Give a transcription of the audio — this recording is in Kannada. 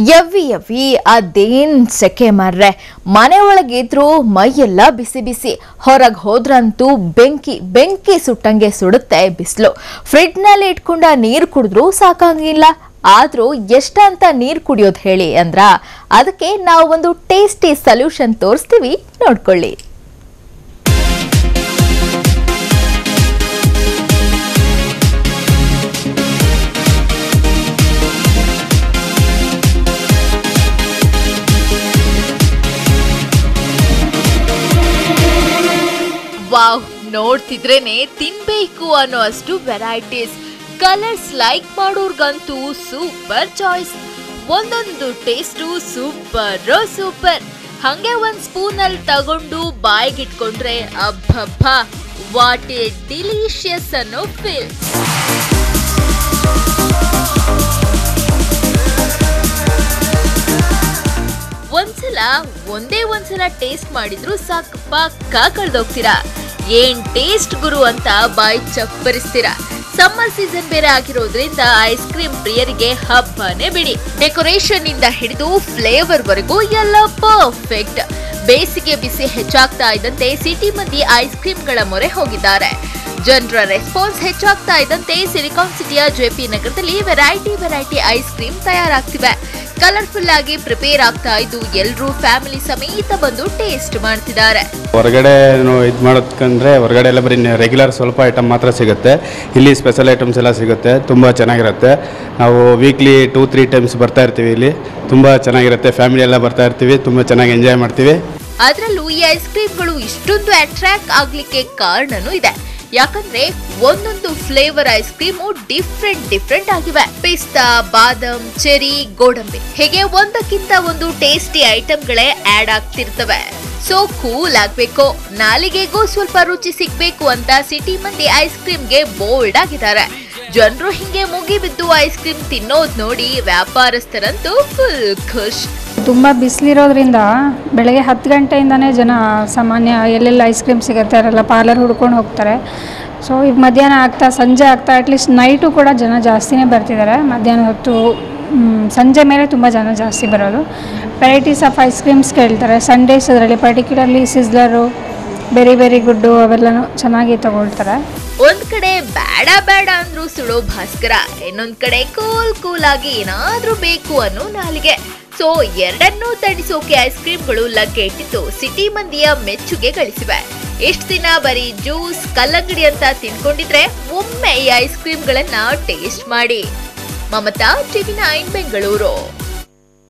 ಯವ್ವಿ ಯವ್ವಿ ಅದೇನ್ ಸೆಕೆ ಮಾರ್ರೆ. ಮನೆ ಒಳಗಿದ್ರು ಮೈಯೆಲ್ಲ ಬಿಸಿ ಬಿಸಿ, ಹೊರಗೆ ಹೋದ್ರಂತೂ ಬೆಂಕಿ ಬೆಂಕಿ ಸುಟ್ಟಂಗೆ ಸುಡುತ್ತೆ ಬಿಸಿಲು. ಫ್ರಿಡ್ಜ್ನಲ್ಲಿ ಇಟ್ಕೊಂಡ ನೀರು ಕುಡಿದ್ರೂ ಸಾಕಾಗಿಲ್ಲ. ಆದ್ರೂ ಎಷ್ಟಂತ ನೀರು ಕುಡಿಯೋದು ಹೇಳಿ ಅಂದ್ರ, ಅದಕ್ಕೆ ನಾವು ಒಂದು ಟೇಸ್ಟಿ ಸೊಲ್ಯೂಷನ್ ತೋರಿಸ್ತೀವಿ, ನೋಡ್ಕೊಳ್ಳಿ. ವಾವ್, ನೋಡ್ತಿದ್ರೇನೆ ತಿನ್ಬೇಕು ಅನ್ನೋ ಅಷ್ಟು ವೆರೈಟೀಸ್. ಕಲರ್ಸ್ ಲೈಕ್ ಮಾಡೋರ್ಗಂತೂ ಸೂಪರ್ ಚಾಯ್ಸ್. ಒಂದೊಂದು ಟೇಸ್ಟು ಸೂಪರ್. ಹಂಗೆ ಒಂದ್ ಸ್ಪೂನ್ ಅಲ್ಲಿ ತಗೊಂಡು ಬಾಯಿಗಿಟ್ಕೊಂಡ್ರೆ ಅಬ್ಬಬ್ಬ, ವಾಟ್ ಎ ಡಿಲಿಷಿಯಸ್ ಅನ್ನೋ ಫೀಲ್. ಒಂದ್ಸಲ ಟೇಸ್ಟ್ ಮಾಡಿದ್ರು ಸಾಕು, ಪಕ್ಕಾ ಕಳ್ದೋಗ್ತೀರಾ. ಏನ್ ಟೇಸ್ಟ್ ಗುರು ಅಂತ ಬಾಯಿ ಚಪ್ಪರಿಸ್ತೀರಾ. ಸಮ್ಮರ್ ಸೀಸನ್ ಬೇರೆ ಆಗಿರೋದ್ರಿಂದ ಐಸ್ ಕ್ರೀಮ್ ಪ್ರಿಯರಿಗೆ ಹಬ್ಬನೇ ಬಿಡಿ. ಡೆಕೋರೇಷನ್ ಇಂದ ಹಿಡಿದು ಫ್ಲೇವರ್ ವರೆಗೂ ಎಲ್ಲ ಪರ್ಫೆಕ್ಟ್. ಬೇಸಿಗೆ ಬಿಸಿ ಹೆಚ್ಚಾಗ್ತಾ ಇದ್ದಂತೆ ಸಿಟಿ ಮಂದಿ ಐಸ್ ಕ್ರೀಮ್ಗಳ ಮೊರೆ ಹೋಗಿದ್ದಾರೆ. ಜನರ ರೆಸ್ಪಾನ್ಸ್ ಹೆಚ್ಚಾಗ್ತಾ ಇದ್ದಂತೆ ಸಿಲಿಕಾನ್ ಸಿಟಿಯ ಜೆಪಿ ನಗರದಲ್ಲಿ ವೆರೈಟಿ ಐಸ್ ಕ್ರೀಮ್ ತಯಾರಾಗ್ತಿವೆ. ಕಲರ್ಫುಲ್ ಆಗಿ ಪ್ರಿಪೇರ್ ಆಗ್ತಾ ಇದ್ದು ಎಲ್ಲರೂ ಫ್ಯಾಮಿಲಿ ಸಮೇತ ಬಂದು ಟೇಸ್ಟ್ ಮಾಡ್ತಿದ್ದಾರೆ. ಹೊರಗಡೆ ಇದು ಮಾಡೋದಕ್ಕಂದ್ರೆ ಹೊರಗಡೆ ಎಲ್ಲ ಬರೀ ರೆಗ್ಯುಲರ್ ಸ್ವಲ್ಪ ಐಟಮ್ ಮಾತ್ರ ಸಿಗುತ್ತೆ. ಇಲ್ಲಿ ಸ್ಪೆಷಲ್ ಐಟಮ್ಸ್ ಎಲ್ಲ ಸಿಗುತ್ತೆ, ತುಂಬ ಚೆನ್ನಾಗಿರುತ್ತೆ. ನಾವು ವೀಕ್ಲಿ 2-3 ಟೈಮ್ಸ್ ಬರ್ತಾ ಇರ್ತೀವಿ. ಇಲ್ಲಿ ತುಂಬ ಚೆನ್ನಾಗಿರುತ್ತೆ, ಫ್ಯಾಮಿಲಿ ಎಲ್ಲ ಬರ್ತಾ ಇರ್ತೀವಿ, ತುಂಬ ಚೆನ್ನಾಗಿ ಎಂಜಾಯ್ ಮಾಡ್ತೀವಿ. ಅದರಲ್ಲೂ ಈ ಐಸ್ ಕ್ರೀಮ್ಗಳು ಇಷ್ಟೊಂದು ಅಟ್ರಾಕ್ಟ್ ಆಗ್ಲಿಕ್ಕೆ ಕಾರಣನೂ ಇದೆ. ಯಾಕಂದ್ರೆ ಒಂದೊಂದು ಫ್ಲೇವರ್ ಐಸ್ ಕ್ರೀಮು ಡಿಫ್ರೆಂಟ್ ಆಗಿವೆ. ಪಿಸ್ತಾ, ಬಾದಾಮ್, ಚೆರಿ, ಗೋಡಂಬಿ ಹೀಗೆ ಒಂದಕ್ಕಿಂತ ಒಂದು ಟೇಸ್ಟಿ ಐಟಮ್ಗಳೇ ಆಡ್ ಆಗ್ತಿರ್ತವೆ. ಸೊ ಕೂಲ್ ಆಗ್ಬೇಕು, ನಾಲಿಗೆಗೂ ಸ್ವಲ್ಪ ರುಚಿ ಸಿಗ್ಬೇಕು ಅಂತ ಸಿಟಿ ಮಂದಿ ಐಸ್ ಕ್ರೀಮ್ಗೆ ಬೋಲ್ಡ್ ಆಗಿದ್ದಾರೆ. ಜನರು ಹಿಂಗೆ ಮುಗಿಬಿದ್ದು ಐಸ್ ಕ್ರೀಮ್ ತಿನ್ನೋದ್ ನೋಡಿ ವ್ಯಾಪಾರಸ್ಥರಂತೂ ಫುಲ್ ಖುಷ್. ತುಂಬ ಬಿಸಿಲಿರೋದ್ರಿಂದ ಬೆಳಗ್ಗೆ 10 ಗಂಟೆಯಿಂದನೇ ಜನ ಸಾಮಾನ್ಯ ಎಲ್ಲೆಲ್ಲ ಐಸ್ ಕ್ರೀಮ್ ಸಿಗುತ್ತೆ ಅಲ್ಲೆಲ್ಲ ಪಾರ್ಲರ್ ಹುಡ್ಕೊಂಡು ಹೋಗ್ತಾರೆ. ಸೊ ಈಗ ಮಧ್ಯಾಹ್ನ ಆಗ್ತಾ ಸಂಜೆ ಆಗ್ತಾ ಅಟ್ಲೀಸ್ಟ್ ನೈಟು ಕೂಡ ಜನ ಜಾಸ್ತಿನೇ ಬರ್ತಿದ್ದಾರೆ. ಮಧ್ಯಾಹ್ನ ಹೊತ್ತು ಸಂಜೆ ಮೇಲೆ ತುಂಬ ಜನ ಜಾಸ್ತಿ ಬರೋದು. ವೆರೈಟೀಸ್ ಆಫ್ ಐಸ್ ಕ್ರೀಮ್ಸ್ ಕೇಳ್ತಾರೆ. ಸಂಡೇಸ್ ಅದರಲ್ಲಿ ಪರ್ಟಿಕ್ಯುಲರ್ಲಿ ಸಿಸ್ಲರು, ಬೆರಿ ಗುಡ್ಡು ಅವೆಲ್ಲನೂ ಚೆನ್ನಾಗಿ ತಗೊಳ್ತಾರೆ. ಒಂದ್ ಕಡೆ ಬೇಡ ಅಂದ್ರೂ ಸುಡೋ ಭಾಸ್ಕರ, ಇನ್ನೊಂದ್ ಕಡೆ ಕೂಲ್ ಆಗಿ ಏನಾದ್ರೂ ಬೇಕು ಅನ್ನೋ ನಾಲಿಗೆ. ಸೊ ಎರಡನ್ನೂ ತಣಿಸೋಕೆ ಐಸ್ ಕ್ರೀಮ್ಗಳು ಲಗ್ಗೆ ಇಟ್ಟಿದ್ದು ಸಿಟಿ ಮಂದಿಯ ಮೆಚ್ಚುಗೆ ಗಳಿಸಿವೆ. ಇಷ್ಟ ದಿನ ಬರೀ ಜ್ಯೂಸ್, ಕಲ್ಲಂಗಡಿ ಅಂತ ತಿನ್ಕೊಂಡಿದ್ರೆ ಒಮ್ಮೆ ಈ ಐಸ್ ಕ್ರೀಮ್ಗಳನ್ನ ಟೇಸ್ಟ್ ಮಾಡಿ. ಮಮತಾ, TV9 ಬೆಂಗಳೂರು.